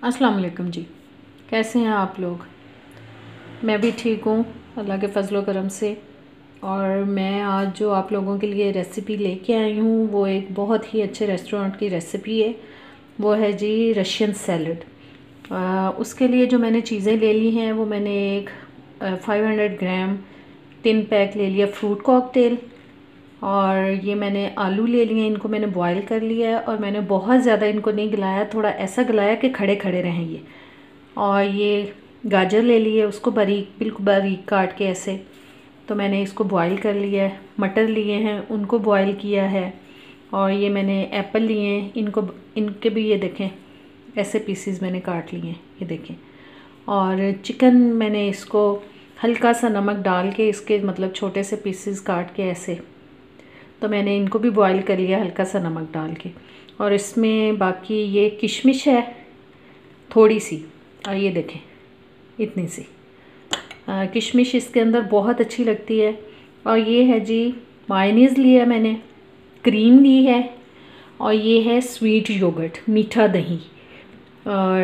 अस्सलाम वालेकुम जी। कैसे हैं आप लोग? मैं भी ठीक हूँ अल्लाह के फ़ज़ल व करम से। और मैं आज जो आप लोगों के लिए रेसिपी लेके आई हूँ वो एक बहुत ही अच्छे रेस्टोरेंट की रेसिपी है। वो है जी रशियन सैलड। उसके लिए जो मैंने चीज़ें ले ली हैं वो मैंने एक 500 ग्राम टिन पैक ले लिया फ्रूट कॉकटेल। और ये मैंने आलू ले लिए, इनको मैंने बॉईल कर लिया है और मैंने बहुत ज़्यादा इनको नहीं गलाया, थोड़ा ऐसा गलाया कि खड़े खड़े रहें ये। और ये गाजर ले लिए, उसको बारीक बिल्कुल बारीक काट के ऐसे, तो मैंने इसको बॉईल कर लिया है। मटर लिए हैं, उनको बॉईल किया है। और ये मैंने एप्पल लिए हैं, इनके भी ये देखें ऐसे पीसीज मैंने काट लिए हैं, ये देखें। और चिकन मैंने इसको हल्का सा नमक डाल के इसके मतलब छोटे से पीसीज काट के ऐसे, तो मैंने इनको भी बॉईल कर लिया हल्का सा नमक डाल के। और इसमें बाकी ये किशमिश है थोड़ी सी, और ये देखें इतनी सी किशमिश इसके अंदर बहुत अच्छी लगती है। और ये है जी मायोनीज़ लिया मैंने, क्रीम ली है, और ये है स्वीट योगर्ट मीठा दही। और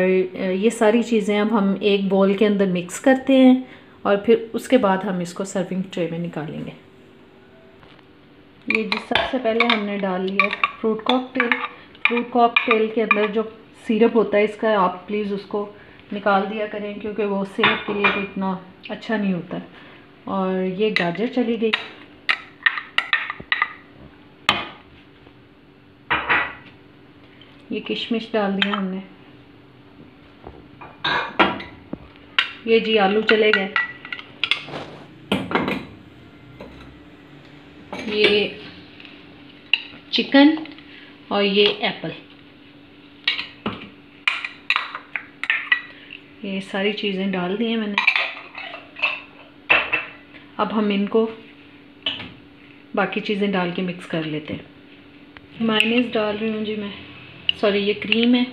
ये सारी चीज़ें अब हम एक बोल के अंदर मिक्स करते हैं और फिर उसके बाद हम इसको सर्विंग ट्रे में निकालेंगे। ये जी सबसे पहले हमने डाल लिया फ्रूट कॉकटेल। फ्रूट कॉकटेल के अंदर जो सिरप होता है इसका, आप प्लीज़ उसको निकाल दिया करें क्योंकि वो सेहत के लिए तो इतना अच्छा नहीं होता। और ये गाजर चली गई, ये किशमिश डाल दिया हमने, ये जी आलू चले गए, ये चिकन और ये एप्पल, ये सारी चीज़ें डाल दी हैं मैंने। अब हम इनको बाकी चीज़ें डाल के मिक्स कर लेते हैं। मायोनीज़ डाल रही हूँ जी मैं, सॉरी ये क्रीम है।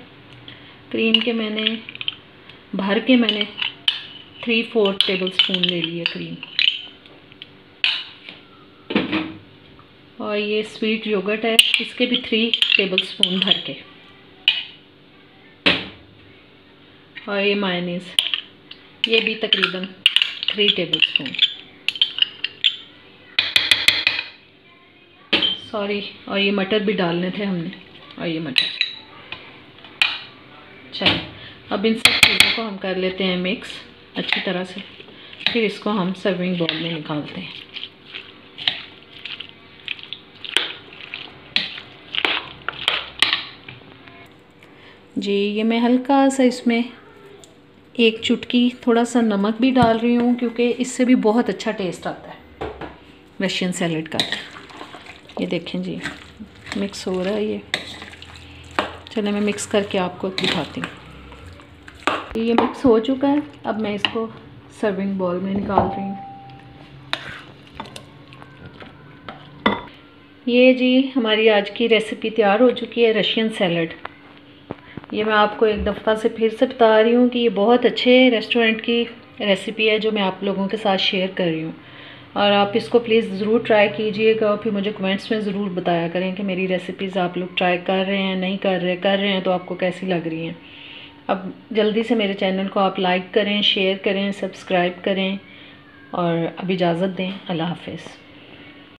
क्रीम के मैंने भर के मैंने 3/4 टेबल स्पून ले लिया क्रीम। और ये स्वीट योगर्ट है, इसके भी 3 टेबल स्पून भर के। और ये मायोनीज़, ये भी तकरीबन 3 टेबल स्पून, सॉरी। और ये मटर भी डालने थे हमने, और ये मटर। चलिए अब इन सब चीज़ों को हम कर लेते हैं मिक्स अच्छी तरह से, फिर इसको हम सर्विंग बाउल में निकालते हैं। जी ये मैं हल्का सा इसमें एक चुटकी थोड़ा सा नमक भी डाल रही हूँ क्योंकि इससे भी बहुत अच्छा टेस्ट आता है रशियन सैलड का। ये देखें जी मिक्स हो रहा है ये। चलिए मैं मिक्स करके आपको दिखाती हूँ। ये मिक्स हो चुका है, अब मैं इसको सर्विंग बाउल में निकाल रही हूँ। ये जी हमारी आज की रेसिपी तैयार हो चुकी है, रशियन सैलड। ये मैं आपको एक दफ़ा से फिर से बता रही हूँ कि ये बहुत अच्छे रेस्टोरेंट की रेसिपी है जो मैं आप लोगों के साथ शेयर कर रही हूँ। और आप इसको प्लीज़ ज़रूर ट्राई कीजिएगा और फिर मुझे कमेंट्स में ज़रूर बताया करें कि मेरी रेसिपीज़ आप लोग ट्राई कर रहे हैं, नहीं कर रहे हैं तो आपको कैसी लग रही हैं। अब जल्दी से मेरे चैनल को आप लाइक करें, शेयर करें, सब्सक्राइब करें। और अब इजाज़त दें, अल्लाह हाफ़िज़।